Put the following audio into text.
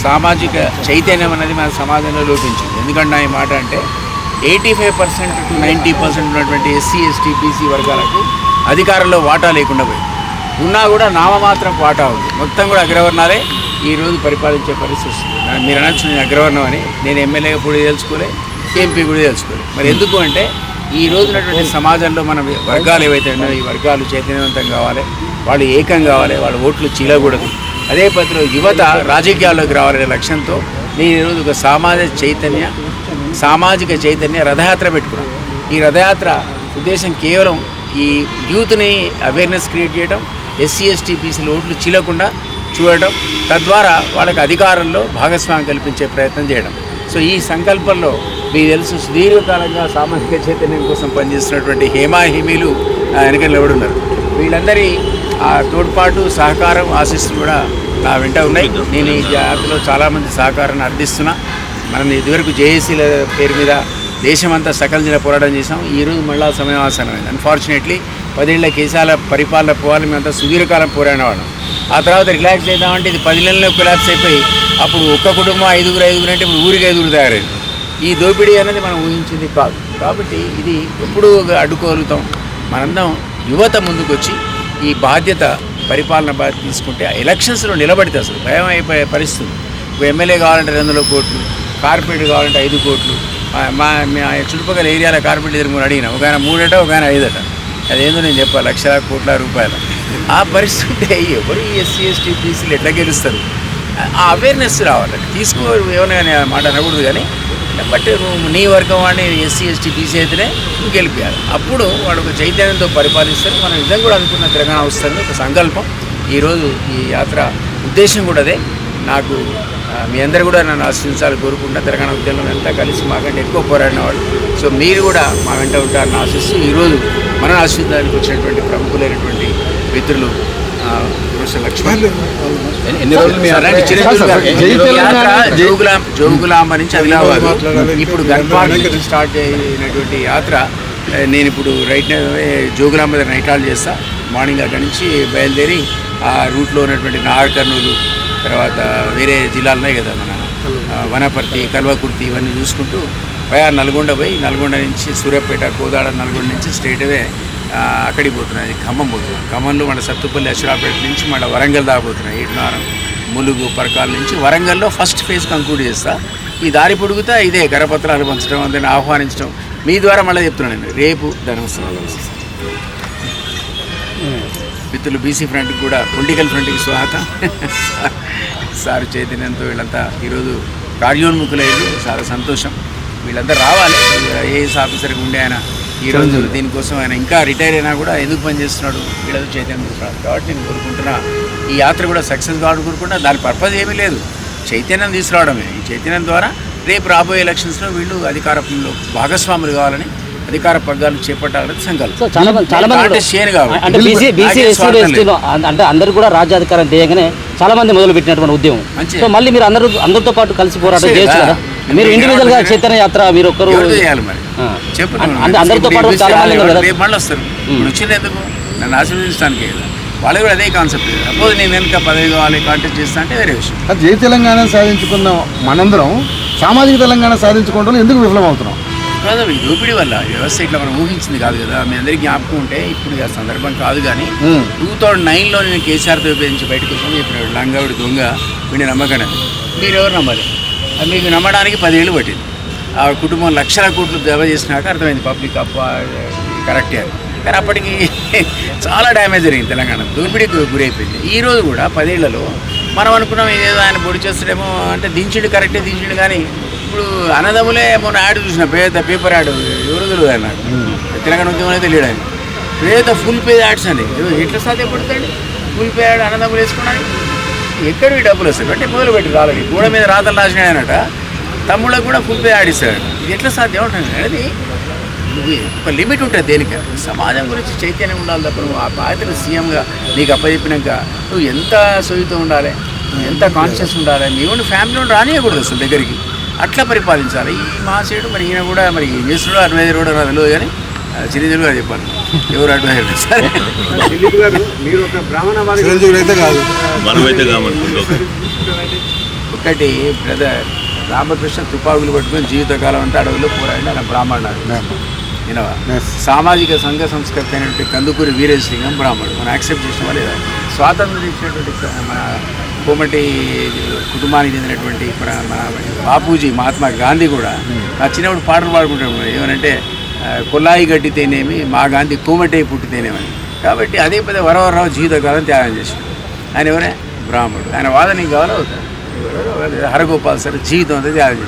సామాజిక చైతన్యం అనేది మన సమాజంలో లోపించింది. ఎందుకంటే ఈ మాట అంటే 85% to 90% ఉన్నటువంటి ఎస్సీ ఎస్టీ బీసీ వర్గాలకు అధికారంలో వాటా లేకుండా పోయింది. ఉన్నా కూడా నామమాత్రం వాటా ఉంది. మొత్తం కూడా అగ్రవర్ణాలే ఈరోజు పరిపాలించే పరిస్థితి వస్తుంది. మీరు అనొచ్చు నేను అగ్రవర్ణం అని, నేను ఎమ్మెల్యేగా కూడా తెలుసుకోలే, ఎంపీ కూడా తెలుసుకోలే. మరి ఎందుకు అంటే ఈ రోజునటువంటి సమాజంలో మన వర్గాలు ఏవైతే ఉన్నాయో ఈ వర్గాలు చైతన్యవంతం కావాలి, వాళ్ళు ఏకం కావాలి, వాళ్ళ ఓట్లు చీలకూడదు. అదే పద్ధతిలో యువత రాజకీయాల్లోకి రావాలనే లక్ష్యంతో నేను ఈరోజు ఒక సామాజిక చైతన్య రథయాత్ర పెట్టుకున్నాను. ఈ రథయాత్ర ఉద్దేశం కేవలం ఈ యూత్ని అవేర్నెస్ క్రియేట్ చేయడం, ఎస్సీ ఎస్టీ బీసీల ఓట్లు చీలకుండా చూడటం, తద్వారా వాళ్ళకి అధికారంలో భాగస్వామ్యం కల్పించే ప్రయత్నం చేయడం. సో ఈ సంకల్పంలో మీకు తెలుసు సుదీర్ఘకాలంగా సామాజిక చైతన్యం కోసం పనిచేస్తున్నటువంటి హేమీలు వెనకలు ఎవడున్నారు. వీళ్ళందరి తోడ్పాటు సహకారం ఆశిస్తులు కూడా నా వెంట ఉన్నాయి. నేను ఈ జాతరలో చాలామంది సహకారాన్ని అర్థిస్తున్నా. మనం ఇదివరకు జేఏసీల పేరు మీద దేశమంతా సకల జిల్లా పోరాటం చేసాం. ఈరోజు మళ్ళా సమయం ఆసనమైంది. అన్ఫార్చునేట్లీ 10 ఏళ్ల కేసాల పరిపాలన పోవాలి, మేమంతా సుదీర్ఘకాలం పోరాడేవాళ్ళం. ఆ తర్వాత రిలాక్స్ చేద్దామంటే ఇది 10 నెలల్లో కొలాప్స్ అయిపోయి అప్పుడు ఒక్క కుటుంబం ఐదుగురు అంటే ఇప్పుడు ఊరికి 5 తయారైంది. ఈ దోపిడీ అనేది మనం ఊహించింది కాదు. కాబట్టి ఇది ఎప్పుడు అడ్డుకోగలుగుతాం? మనందరం యువత ముందుకొచ్చి ఈ పరిపాలన బాధ్యత తీసుకుంటే ఎలక్షన్స్లో నిలబడితే అసలు భయం అయిపోయే పరిస్థితులు. ఎమ్మెల్యే కావాలంటే 200 కోట్లు, కార్పొరేట్ కావాలంటే 5 కోట్లు. మా చుట్టుపక్కల ఏరియాలో కార్పొరేట్ దగ్గర అడిగిన ఒక ఆయన 3 ఒక ఆయన 5 అదేందో నేను చెప్పాలి, లక్షల కోట్ల రూపాయలు. ఆ పరిస్థితి ఎవరు ఈ ఎస్సీ ఎస్టీ బీసీలు ఎట్లా గెలుస్తారు? ఆ అవేర్నెస్ రావాలి. ఏమైనా మాట అనకూడదు కానీ బట్ నీ వర్గం వాడిని ఎస్సీ ఎస్టీ బీసీ అయితేనే గెలిపారు. అప్పుడు వాడు ఒక చైతన్యంతో పరిపాలిస్తారు. మనం నిజంగా కూడా అనుకున్న తెలంగాణ వస్తుంది ఒక సంకల్పం. ఈరోజు ఈ యాత్ర ఉద్దేశం కూడా అదే. నాకు మీ అందరూ కూడా నన్ను ఆశీర్వదించాలని కోరుకుంటా. తెలంగాణ ఉద్యమంలో అంతా కలిసి మాకంటే ఎక్కువ పోరాడిన వాళ్ళు. సో మీరు కూడా మా వెంట ఉంటారని ఆశిస్తూ ఈరోజు మన ఆశీర్వాదానికి వచ్చినటువంటి ప్రముఖులైనటువంటి మిత్రులు జోగులాంబ నుంచి ఆదిలాబాద్, ఇప్పుడు గన్పార్క్ నుంచి స్టార్ట్ అయినటువంటి యాత్ర నేను ఇప్పుడు జోగులాంబ దగ్గర నైట్ హాల్ట్ చేస్తా. మార్నింగ్ అక్కడి నుంచి బయలుదేరి ఆ రూట్లో ఉన్నటువంటి నాగర్ కర్నూలు, తర్వాత వేరే జిల్లాలు ఉన్నాయి కదా, మన వనపర్తి, కల్వకుర్తి, ఇవన్నీ చూసుకుంటూ నల్గొండ పోయి నల్గొండ నుంచి సూర్యాపేట, కోదాడ, నల్గొండ నుంచి స్ట్రైట్ అవే అక్కడికి పోతున్నాయి. ఖమ్మం పోతున్నాయి. ఖమ్మంలో మన సత్తుపల్లి, అశ్రాపేట నుంచి మళ్ళీ వరంగల్ దాకపోతున్నాయి. ఏటునారం, ములుగు, పరకాల నుంచి వరంగల్లో ఫస్ట్ ఫేజ్ కంక్లూడ్ చేస్తా. ఈ దారి పొడుగుతా ఇదే కరపత్రాలు పంచడం, దాన్ని ఆహ్వానించడం. మీ ద్వారా మళ్ళీ చెప్తున్నాను నేను రేపు ధర్మస్థలంలో మిత్రులు బీసీ ఫ్రంట్కి కూడా పొలిటికల్ ఫ్రంట్కి స్వాగతం. సార్ చైతన్యంతో వీళ్ళంతా ఈరోజు కార్యోన్ముఖులయ్యారు. చాలా సంతోషం. వీళ్ళంతా రావాలి. ఐఏఎస్ ఆఫీసర్గా ఉండే ఆయన ఈరోజు దీనికోసం ఆయన ఇంకా రిటైర్ అయినా కూడా ఎందుకు పనిచేస్తున్నాడు, వీళ్ళతో చైతన్యం తీసుకున్నాడు. కాబట్టి నేను కోరుకుంటున్నా ఈ యాత్ర కూడా సక్సెస్ కావాలని కోరుకుంటున్నా. దాని పర్పస్ ఏమీ లేదు, చైతన్యం తీసుకురావడమే. ఈ చైతన్యం ద్వారా రేపు రాబోయే ఎలక్షన్స్లో వీళ్ళు అధికారంలో భాగస్వాములు కావాలని, అధికార పగ్గాలు చేపట్టాలని సంకల్పం. అంటే అందరూ కూడా రాజ్యాధికారం చేయగానే చాలా మంది మొదలు పెట్టినటువంటి ఉద్యమం. సో మళ్ళీ మీరు అందరితో పాటు కలిసి పోరాటం చేయొచ్చు కదా. మీరు ఇండివిజువల్ గా చైతన్య యాత్ర మీరు ఒక్కరు చేయాలి. మరి అంటే అందరితో పాటు చాలా మంది మళ్ళీ వస్తారు. వచ్చింది ఎందుకు? నన్ను ఆశీర్వదించడానికి కదా. వాళ్ళు కూడా అదే కాన్సెప్ట్. సపోజ్ నేను వెనుక పదవి కావాలి కాంటాక్ట్ చేస్తా అంటే వేరే విషయం. జై తెలంగాణ సాధించుకున్న మనందరం సామాజిక తెలంగాణ సాధించుకోవడంలో ఎందుకు విఫలమవుతున్నాం? ఈ దోపిడీ వల్ల వ్యవస్థ ఇట్లా మనం ఊహించింది కాదు కదా. మీ అందరికీ జ్ఞాపకం ఉంటే ఇప్పుడు ఆ సందర్భం కాదు కానీ 2009లో నేను కేసీఆర్తో ఉపయోగించి బయటకు వచ్చి చెప్పినాడు లంగావిడి దొంగ వీడిని నమ్మకండి. మీరు ఎవరు నమ్మాలి? అది మీకు నమ్మడానికి 10 ఏళ్ళు పట్టింది. ఆ కుటుంబం లక్షల కోట్లు జమ చేసినాక అర్థమైంది పబ్లిక్ కరెక్టే అని. కానీ అప్పటికి చాలా డ్యామేజ్ జరిగింది. తెలంగాణ దోపిడీకి గురైపోయింది. ఈరోజు కూడా 10 ఏళ్లలో మనం అనుకున్నాం ఏదో ఆయన పొడి చేస్తాడేమో అంటే దించుడు కరెక్టే దించుడు. కానీ ఇప్పుడు అన్నదమ్ములే మొన్న యాడ్ చూసిన పేపర్ యాడ్ ఎవరు తెలియదు నాకు. తెలంగాణ ఉద్యమం అయితే తెలియదు ఆయన పేద ఫుల్ పే యాడ్స్ అండి. ఎట్లా సాధ్యపడుతుంది? ఫుల్ పే యాడ్ అన్నదమ్ములు వేసుకోవడానికి ఎక్కడివి డబ్బులు వస్తాయి అంటే మొదలు పెట్టి రాలేదు. గోడ మీద రాతలు రాసినాయనట, తమ్ముళ్ళకు కూడా ఫుల్ పే యాడ్ ఇస్తాడు. ఇది ఎట్లా సాధ్యం ఉంటుంది? అది ఒక లిమిట్ ఉంటుంది. దేనికి సమాజం గురించి చైతన్యం ఉండాలి తప్ప నువ్వు ఆ బాధ్యతను సీఎంగా నీకు అప్పచెప్పినాక నువ్వు ఎంత సొయ్యతో ఉండాలి, ఎంత కాన్షియస్ ఉండాలి. మీ ఓన్ ఫ్యామిలీ రానియకూడదు అసలు దగ్గరికి. అట్లా పరిపాలించాలి. ఈ మా సైడు మరి ఈయన కూడా మరి ఏం చేస్తున్నాడో అడ్వైజర్ కూడా నాకు తెలియదు కానీ చిరంజీవి గారు చెప్పాలి ఎవరు అడ్వైజర్. సరే మీరు ఒక బ్రాహ్మణ అయితే కాదు, మనమైతే కామనుకుంటాం. ఒకటి బ్రదర్ రామకృష్ణ తుపాకులు పట్టుకొని జీవితకాలం అంతా అడవుల్లో పోరాడి ఆయన బ్రాహ్మణుడు వినవా. సామాజిక సంఘ సంస్కృతి అయినటువంటి కందుకూరి వీరేశలింగం బ్రాహ్మణుడు. మనం యాక్సెప్ట్ చేసిన వాళ్ళు స్వాతంత్రం ఇచ్చినటువంటి మన కోమటి కుటుంబానికి చెందినటువంటి మన బాపూజీ మహాత్మా గాంధీ కూడా చిన్నప్పుడు పాటలు పాడుకుంటాడు ఏమనంటే కొల్లాయి గడ్డితేనేమి మా గాంధీ కోమటి పుట్టితేనేమని. కాబట్టి అదే పదే వరవరరావు జీవితకాలం త్యాగం చేశాడు. ఆయన ఎవరే బ్రాహ్మణుడు. ఆయన వాదనకి కావాలో అవుతాడు. హరగోపాల్ సార్ జీవితం అంతా త్యాగం చేశాడు.